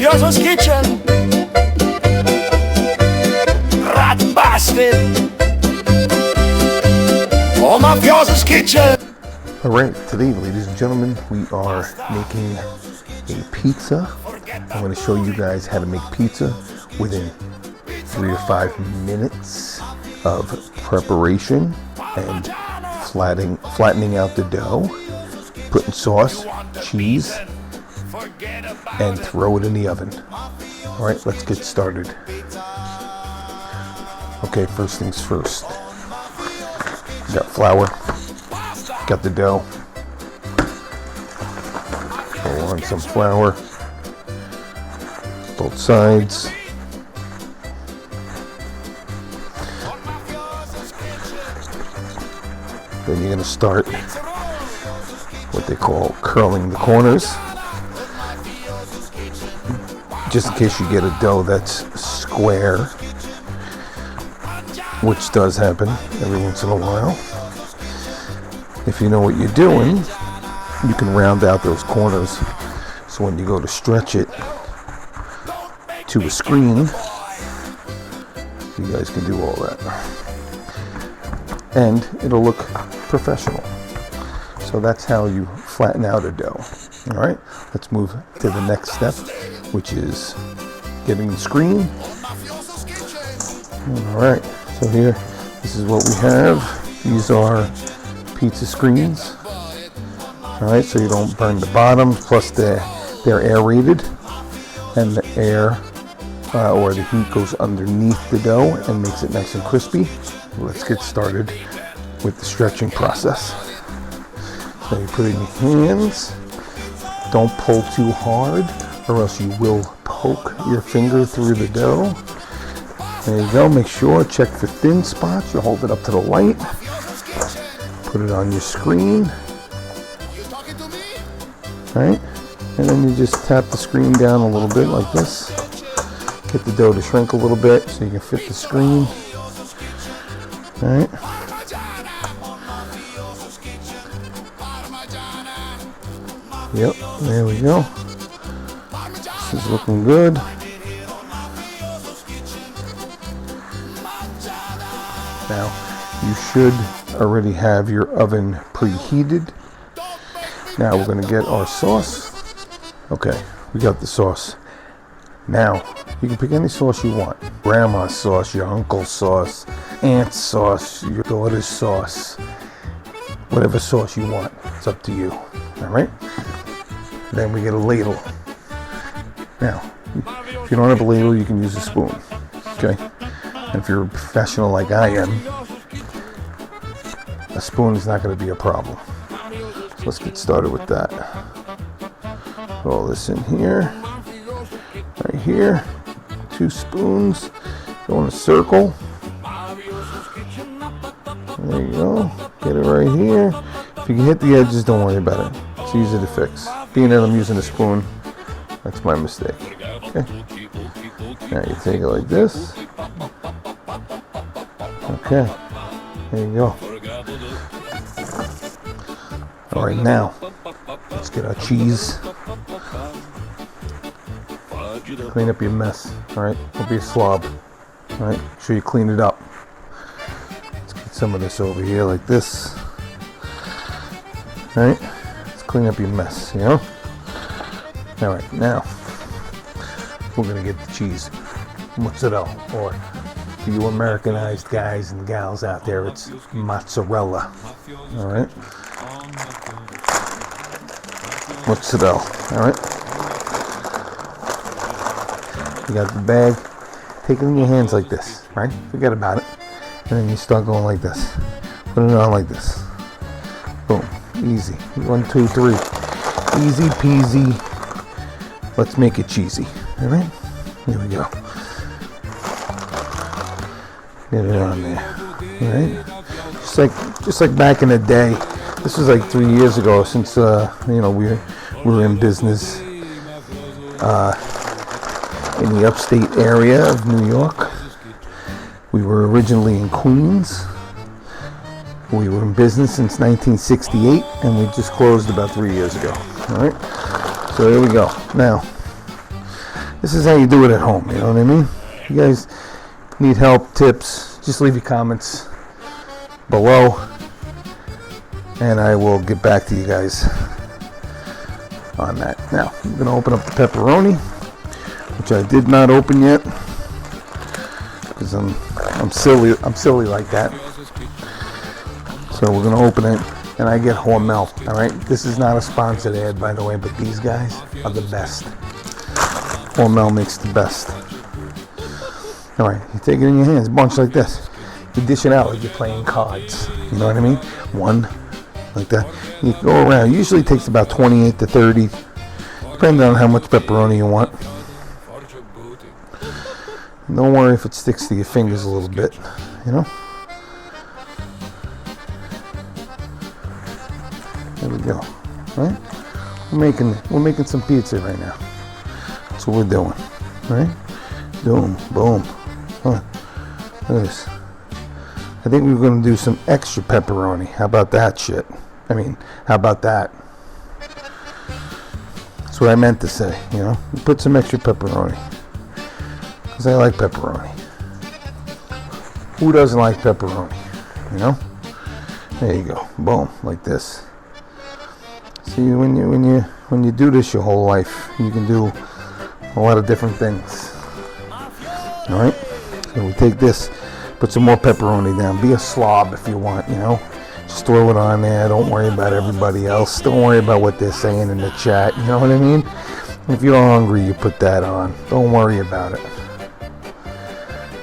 mafioso's kitchen. Rat bastard. Oh, mafioso's kitchen. Alright, today, ladies and gentlemen, we are making a pizza. I'm going to show you guys how to make pizza within 3 to 5 minutes of preparation and flattening out the dough, putting sauce, cheese, and throw it in the oven. Alright, let's get started. Okay, first things first. Got flour, got the dough. Pour on some flour, both sides. Then you're going to start what they call curling the corners, just in case you get a dough that's square, which does happen every once in a while. If you know what you're doing, you can round out those corners, so when you go to stretch it to a screen, you guys can do all that. And it'll look professional. So that's how you flatten out a dough. Alright, let's move to the next step, which is getting the screen. Alright, so here, this is what we have. These are pizza screens. Alright, so you don't burn the bottoms, plus they're aerated, and the air or the heat goes underneath the dough and makes it nice and crispy. Let's get started with the stretching process. So you put it in your hands. Don't pull too hard, or else you will poke your finger through the dough. There you go. Make sure, check for thin spots. You hold it up to the light. Put it on your screen. Right? And then you just tap the screen down a little bit like this. Get the dough to shrink a little bit so you can fit the screen. Alright. Yep, there we go. This is looking good. Now, you should already have your oven preheated. Now we're going to get our sauce. Okay, we got the sauce. Now, you can pick any sauce you want. Grandma's sauce, your uncle's sauce, aunt's sauce, your daughter's sauce. Whatever sauce you want. It's up to you. Alright? Then we get a ladle. Now, if you don't have a ladle, you can use a spoon. Okay? And if you're a professional like I am, a spoon is not going to be a problem. So let's get started with that. Put all this in here. Right here. 2 spoons. Go in a circle. There you go. Get it right here. If you can hit the edges, don't worry about it. It's easy to fix. Being that I'm using a spoon, that's my mistake. Okay. Now you take it like this. Okay. There you go. Alright, now let's get our cheese. Clean up your mess. Alright, don't be a slob. Alright, make sure you clean it up. Let's get some of this over here like this. Alright, let's clean up your mess, you know? Alright, now we're gonna get the cheese. Mozzarella, or for you Americanized guys and gals out there, it's mozzarella. Alright? Mozzarella, alright? You got the bag, take it in your hands like this, right? Forget about it. And then you start going like this. Put it on like this. Boom. Easy. 1, 2, 3. Easy peasy. Let's make it cheesy. Alright? Here we go. Get it on there. Alright? Just like back in the day. This was like 3 years ago, since we were in business in the upstate area of New York. We were originally in Queens. We were in business since 1968, and we just closed about 3 years ago. All right, so here we go. Now, this is how you do it at home, you know what I mean? You guys need help, tips, just leave your comments below, and I will get back to you guys on that. Now, I'm going to open up the pepperoni, which I did not open yet, because I'm silly like that. So we're going to open it, and I get Hormel, all right? This is not a sponsored ad, by the way, but these guys are the best. Hormel makes the best. All right, you take it in your hands, a bunch like this. You dish it out like you're playing cards. You know what I mean? One, like that. You go around. Usually it takes about 28 to 30, depending on how much pepperoni you want. Don't worry if it sticks to your fingers a little bit, you know? There we go. Right? We're making some pizza right now. That's what we're doing. Right? Boom, boom. Huh. Look at this. I think we're going to do some extra pepperoni. How about that shit? I mean, how about that? That's what I meant to say, you know? Put some extra pepperoni. Because I like pepperoni. Who doesn't like pepperoni? You know? There you go. Boom, like this. See, when you do this your whole life, you can do a lot of different things. All right? So we take this, put some more pepperoni down. Be a slob if you want, you know? Just throw it on there. Don't worry about everybody else. Don't worry about what they're saying in the chat. You know what I mean? If you're hungry, you put that on. Don't worry about it.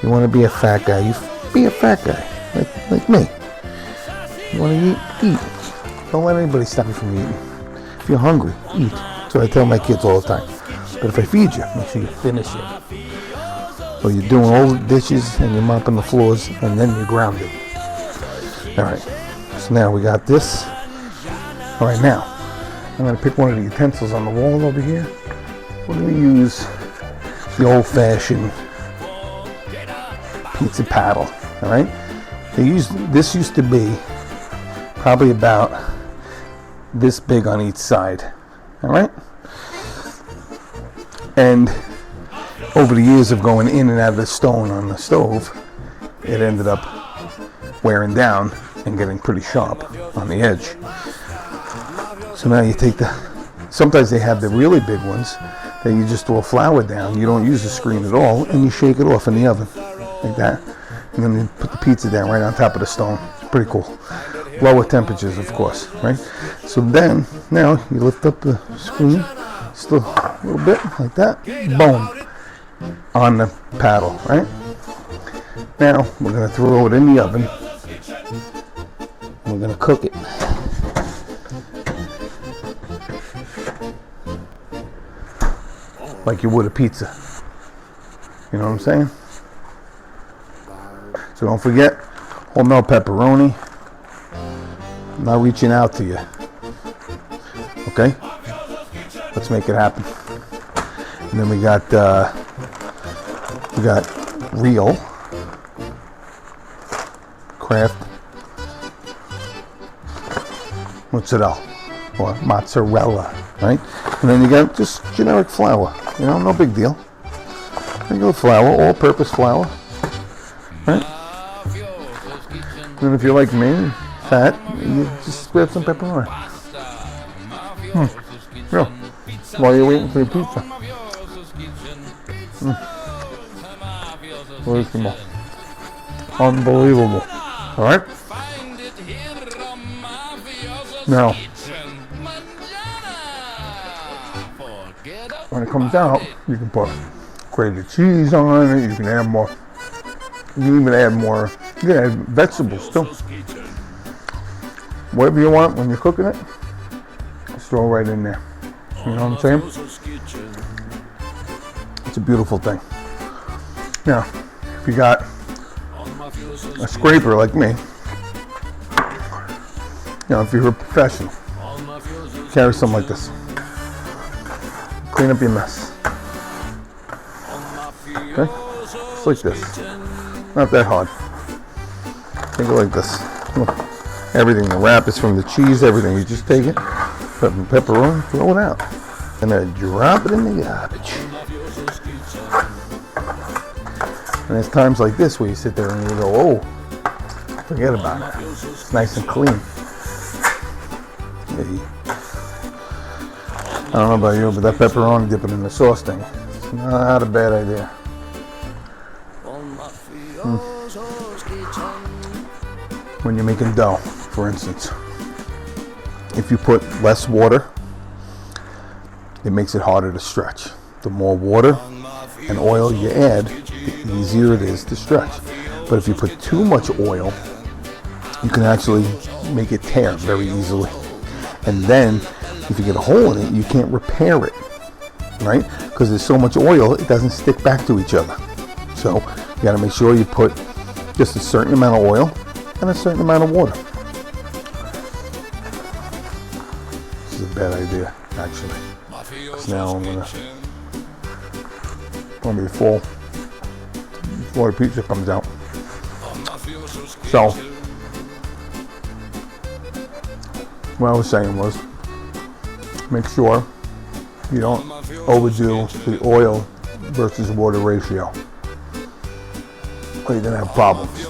You want to be a fat guy, you be a fat guy, like me. You want to eat. Don't let anybody stop you from eating. If you're hungry, eat. That's what I tell my kids all the time. But if I feed you, make sure you finish it. Or you're doing all the dishes and you're mopping the floors and then you're grounded. Alright, so now we got this. Alright, now, I'm going to pick one of the utensils on the wall over here. We're going to use the old-fashioned pizza paddle. Alright? This used to be probably about this big on each side. Alright? And over the years of going in and out of the stone on the stove, it ended up wearing down and getting pretty sharp on the edge. So now you take sometimes they have the really big ones that you just throw flour down. You don't use the screen at all, and you shake it off in the oven like that. And then you put the pizza down right on top of the stone. It's pretty cool. Lower temperatures, of course, right? So then, now you lift up the screen just a little bit like that. Boom. On the paddle, right? Now we're going to throw it in the oven. We're going to cook it. Like you would a pizza. You know what I'm saying? So don't forget, Hormel pepperoni. I'm not reaching out to you. Okay? Let's make it happen. And then we got real Kraft mozzarella or mozzarella, right? And then you got just generic flour, you know, no big deal. Regular flour, all-purpose flour, right? And then if you're like me, fat, you just grab some pepperoni. Yeah. While you're waiting for your pizza. Unbelievable. Alright? Now, when it comes out, you can put grated cheese on it, you can add more, you can even add more, you can add vegetables too. Whatever you want when you're cooking it, just throw it right in there. You know what I'm saying? It's a beautiful thing. Now, if you got a scraper like me, you know, if you're a professional, carry something like this. Clean up your mess. Okay? Just like this. Not that hard. Think of it like this. Look. Everything, the wrap is from the cheese, everything. You just take it, put some pepperoni, throw it out. And then drop it in the garbage. And there's times like this where you sit there and you go, oh, forget about it. It's nice and clean. I don't know about you, but that pepperoni dipping in the sauce thing, it's not a bad idea. When you're making dough, for instance, if you put less water, it makes it harder to stretch. The more water and oil you add, the easier it is to stretch. But if you put too much oil, you can actually make it tear very easily. And then, if you get a hole in it, you can't repair it, right? Because there's so much oil, it doesn't stick back to each other. So, you got to make sure you put just a certain amount of oil and a certain amount of water. This is a bad idea, actually. Because now I'm going to be full before the pizza comes out. So, what I was saying was, make sure you don't overdo the oil versus water ratio, or you're going to have problems.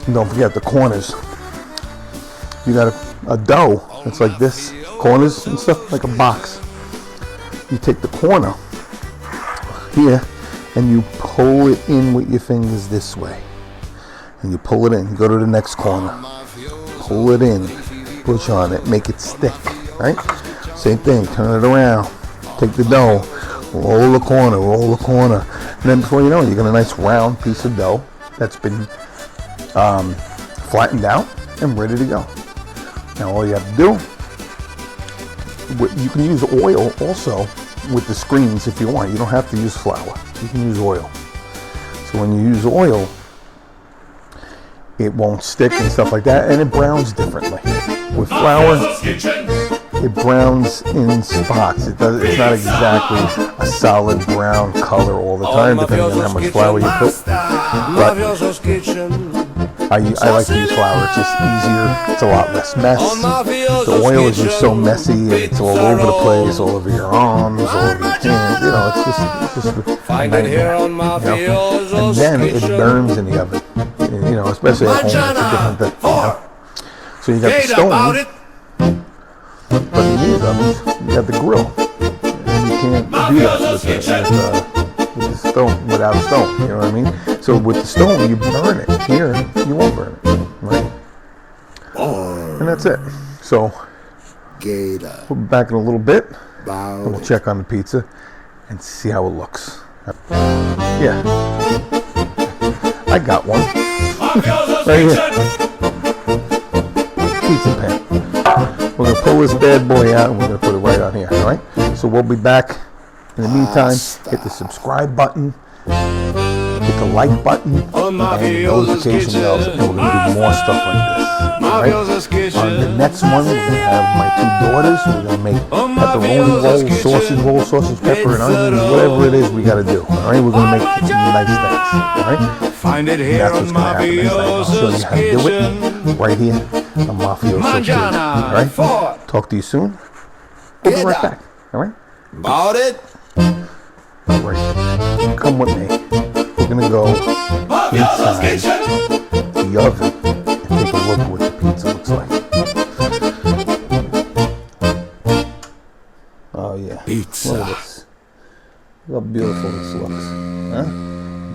And don't forget the corners. You got a dough that's like this, corners and stuff, like a box. You take the corner here and you pull it in with your fingers this way. And you pull it in, you go to the next corner, pull it in, push on it, make it stick, right? Same thing, turn it around, take the dough, roll the corner, and then before you know it, you got a nice round piece of dough that's been flattened out and ready to go. Now all you have to do, you can use oil also with the screens if you want. You don't have to use flour, you can use oil. So when you use oil, it won't stick and stuff like that, and it browns differently. With flour, it browns in spots. It's not exactly a solid brown color all the time, depending on how much flour you put. But I like to use flour. It's just easier. It's a lot less mess. The oil is just so messy, and it's all over the place, all over your arms, all over your hands. You know, it's just a nightmare. You know? And then it burns in the oven. You know, especially at home, it's a different thing. You know? So you got the stone, but in these ovens, you got the grill. And you can't do that with the stone, without a stone, you know what I mean? So with the stone, you burn it. Here, you won't burn it, right? And that's it. So, we'll be back in a little bit, and we'll check on the pizza and see how it looks. Yeah. I got one. Right here. Pizza pan. We're going to pull this bad boy out and we're going to put it right on here, alright? So we'll be back. In the meantime, hit the subscribe button, hit the like button, and the notification bells, and we're going to do more stuff like this. Alright? On the next one, we're going to have my two daughters. We're going to make pepperoni roll, sausage, pepper, and onions, whatever it is we got to do. Alright? We're going to make nice things. Alright? Find it here That's what's going to happen next time. I'll show you how to do it right here on Mafioso Kitchen. Alright? Talk to you soon. We'll be right back. Alright? About it. Right. Come with me. We're going to go inside the oven and take a look at what the pizza looks like. Oh yeah. Pizza. Look at this. Look how beautiful this looks. Huh?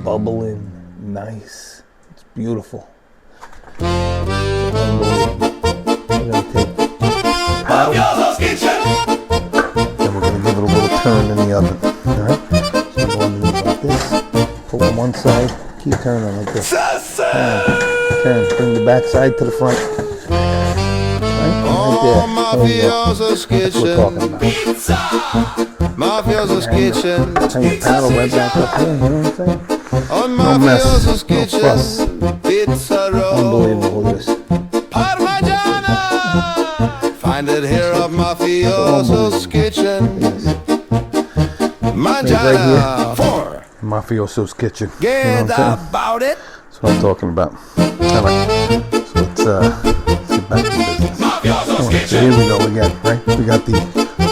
Bubbling. Nice. It's beautiful. Unbelievable. We're going to take paddle. And we're going to give it a little turn in the oven. Alright? So we're going to do it like this. Pull on one side. Keep turning like this. Turn. Bring the back side to the front. Right there. There you go. That's what we're talking about. Mafioso's Kitchen. Turn your paddle right back up here. You know what I'm saying? No mess. No fuss. Unbelievable this. Find it here at Mafioso's Kitchen. Yes. Mangiana 4. Mafioso's Kitchen. Get about it. That's what I'm talking about. Alright. So let's get back to business. Alright, so here we go again, right? We got the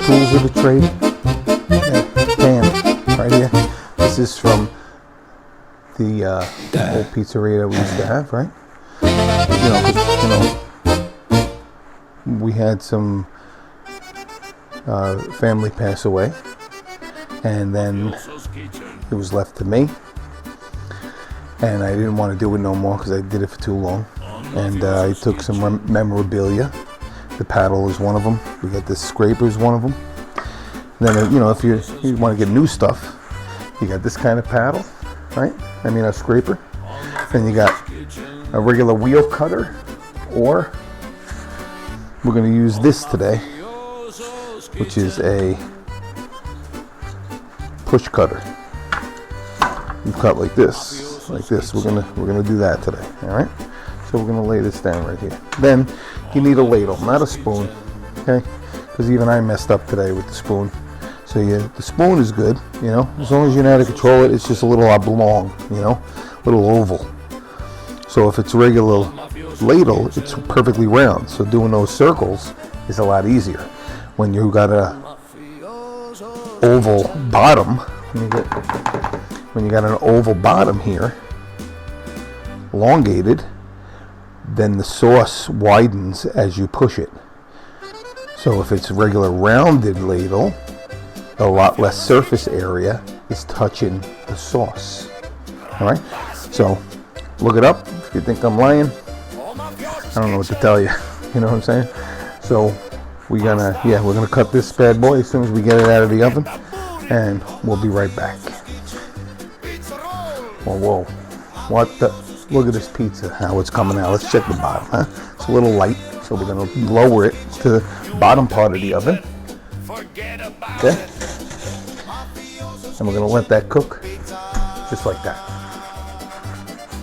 tools of the trade. Pan right here. This is from the old pizzeria we used to have, right? We had some family pass away, and then it was left to me, and I didn't want to do it no more because I did it for too long. And I took some memorabilia. The paddle is one of them. We got this scraper is one of them. And then if you want to get new stuff, you got this kind of paddle, right? I mean a scraper. Then you got a regular wheel cutter, or we're going to use this today, which is a push cutter. You cut like this, like this. We're gonna do that today. All right. So we're gonna lay this down right here. Then you need a ladle, not a spoon, okay? Because even I messed up today with the spoon. So the spoon is good, as long as you know how to control it. It's just a little oblong, little oval. So if it's a regular ladle, it's perfectly round. So doing those circles is a lot easier. When you got a oval bottom, when you got an oval bottom here, elongated, then the sauce widens as you push it. So if it's a regular rounded ladle, a lot less surface area is touching the sauce. All right, so look it up if you think I'm lying. I don't know what to tell you. You know what I'm saying? So we're gonna cut this bad boy as soon as we get it out of the oven, and we'll be right back. Whoa, what the? Look at this pizza, how it's coming out. Let's check the bottom, huh? It's a little light, so we're gonna lower it to the bottom part of the oven. Okay? And we're gonna let that cook just like that.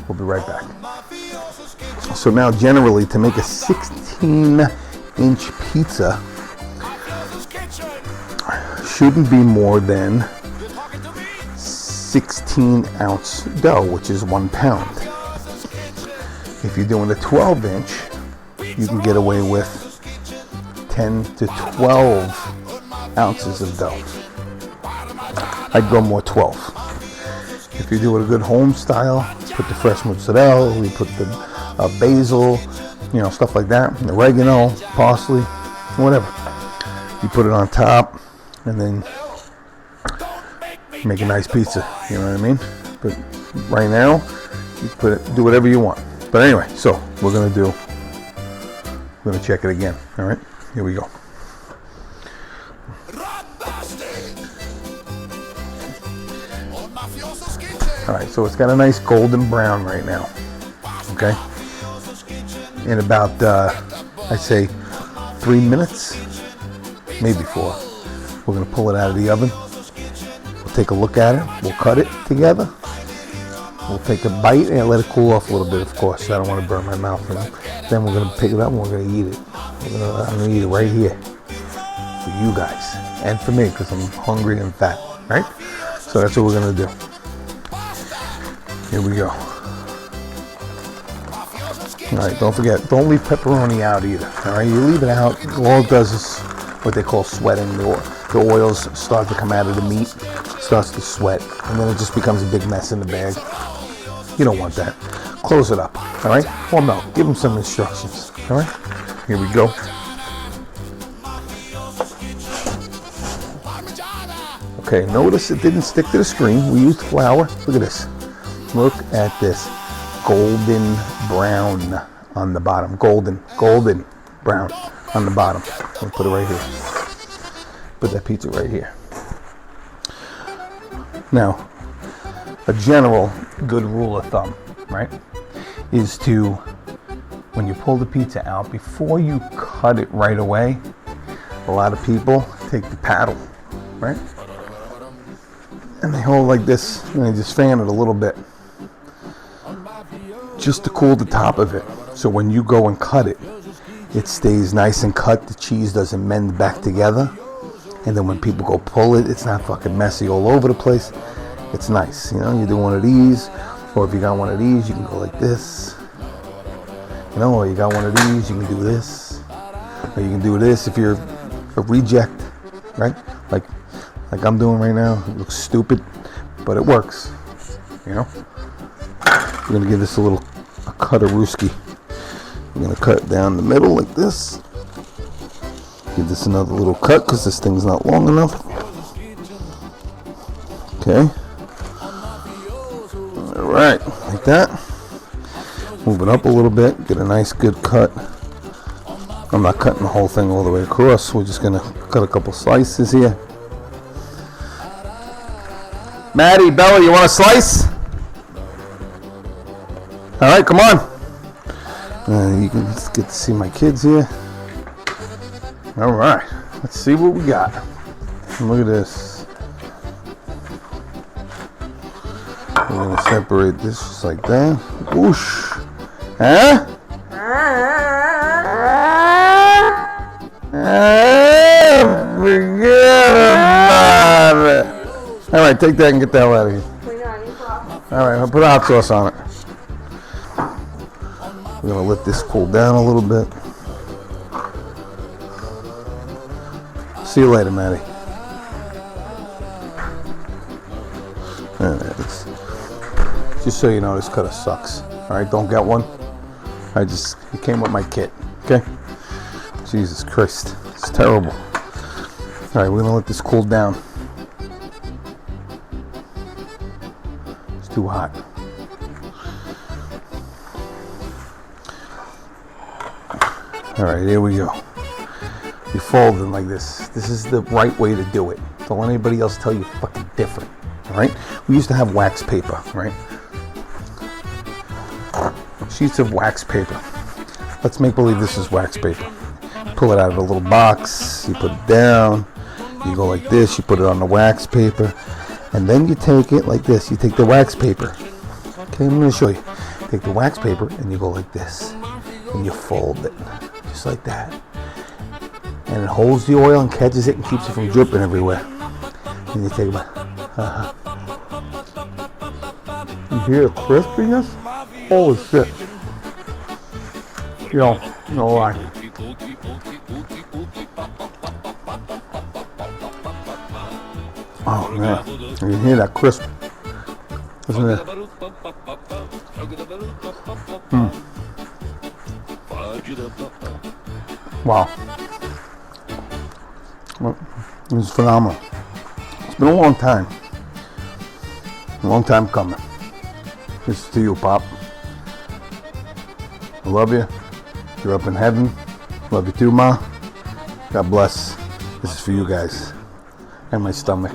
We'll be right back. So now generally to make a 16-inch pizza shouldn't be more than 16-ounce dough, which is 1 pound. If you're doing a 12-inch, you can get away with 10 to 12 ounces of dough. I'd go more 12. If you're doing a good home style, put the fresh mozzarella, we put the basil, stuff like that, and oregano, parsley, whatever. You put it on top, and then make a nice pizza. You know what I mean? But right now, you do whatever you want. But anyway, so we're gonna check it again. All right, here we go. All right, so it's got a nice golden brown right now. Okay, in about I'd say 3 minutes, maybe 4. We're gonna pull it out of the oven. We'll take a look at it. We'll cut it together. We'll take a bite and let it cool off a little bit, of course. I don't want to burn my mouth. Then we're going to pick it up and we're going to eat it. I'm going to eat it right here for you guys and for me because I'm hungry and fat, right? So that's what we're going to do. Here we go. All right, don't forget, don't leave pepperoni out either. All right, you leave it out. All it does is what they call sweating. The oils start to come out of the meat, starts to sweat, and then it just becomes a big mess in the bag. You don't want that. Close it up, all right? Well, no, give them some instructions, all right? Here we go. Okay, notice it didn't stick to the screen. We used flour. Look at this. Look at this. Golden brown on the bottom. Golden brown on the bottom. I'll put it right here. Put that pizza right here. Now, a general good rule of thumb, right, is to, when you pull the pizza out, before you cut it right away, a lot of people take the paddle, right, and they hold like this, and they just fan it a little bit, just to cool the top of it. So when you go and cut it, it stays nice and cut, the cheese doesn't mend back together, and then when people go pull it, it's not fucking messy all over the place. It's nice, you do one of these, or if you got one of these, you can go like this, or you got one of these, you can do this, or you can do this if you're a reject, right? Like I'm doing right now. It looks stupid, but it works, we're gonna give this a cut of Ruski. We're gonna cut it down the middle like this. Give this another little cut because this thing's not long enough. Okay. All right, like that. Move it up a little bit. Get a nice good cut. I'm not cutting the whole thing all the way across. We're just gonna cut a couple slices here. Maddie, Bella, you want a slice? All right, come on. You can get to see my kids here. All right, let's see what we got. Look at this. We're gonna separate this just like that. Whoosh. Huh? Forget about it. All right, take that and get the hell out of here. All right, I'll put hot sauce on it. We're gonna let this cool down a little bit. See you later, Maddie. Just so you know, this cutter sucks. All right, don't get one. It came with my kit. Okay. Jesus Christ, it's terrible. All right, we're gonna let this cool down. It's too hot. All right, here we go. You fold them like this. This is the right way to do it. Don't let anybody else tell you fucking different. All right? We used to have wax paper, right? Sheets of wax paper. Let's make believe this is wax paper. Pull it out of a little box. You put it down. You go like this. You put it on the wax paper. And then you take it like this. You take the wax paper. Okay, I'm going to show you. Take the wax paper and you go like this. And you fold it. Just like that. And it holds the oil and catches it and keeps it from dripping everywhere. And you take it back. You hear the crispiness? Holy shit. Yo, no lie. Oh man, you can hear that crisp, isn't it? Wow. This is phenomenal. It's been a long time. A long time coming. This is to you, Pop. I love you. You're up in heaven. Love you too, Ma. God bless. This is for you guys. And my stomach.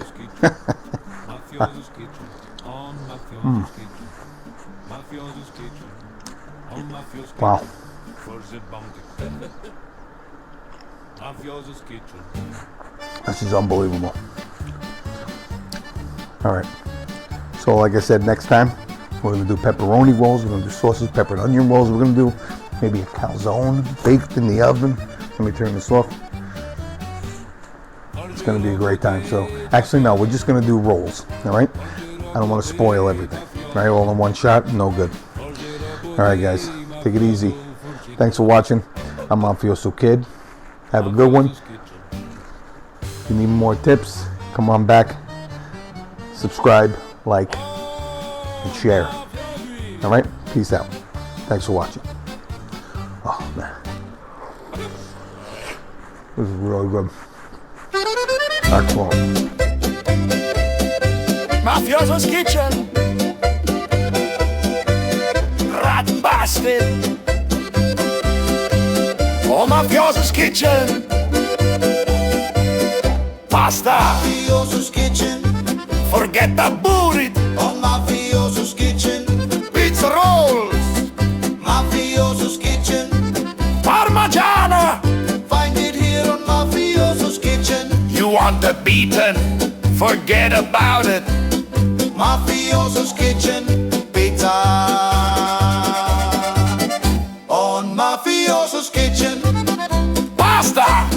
Wow. This is unbelievable. Alright. So like I said, next time we're going to do pepperoni rolls. We're going to do sausage, pepper, and onion rolls. We're going to do maybe a calzone baked in the oven. Let me turn this off. It's going to be a great time. So actually, no, we're just going to do rolls. Alright? I don't want to spoil everything. Right? All in one shot. No good. Alright, guys. Take it easy. Thanks for watching. I'm Mafioso Kid. Have a good one. If you need more tips, come on back. Subscribe, like, and share. All right? Peace out. Thanks for watching. Oh, man. This is really good. Excellent. Mafioso's Kitchen. Rat bastard. Oh, Mafioso's Kitchen. Pasta. Mafioso's Kitchen. Forget about it. On Mafioso's Kitchen. Pizza rolls. Mafioso's Kitchen. Parmigiana. Find it here on Mafioso's Kitchen. You want the beaten? Forget about it. Mafioso's Kitchen. Pizza. On Mafioso's Kitchen. Pasta.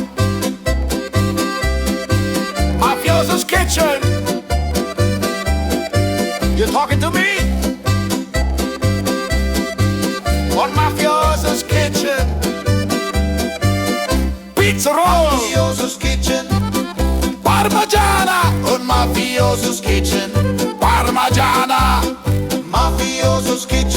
Mafioso's Kitchen. You talking to me? On Mafioso's Kitchen. Pizza rolls. Mafioso's Kitchen. Parmigiana. On Mafioso's Kitchen. Parmigiana. Mafioso's Kitchen.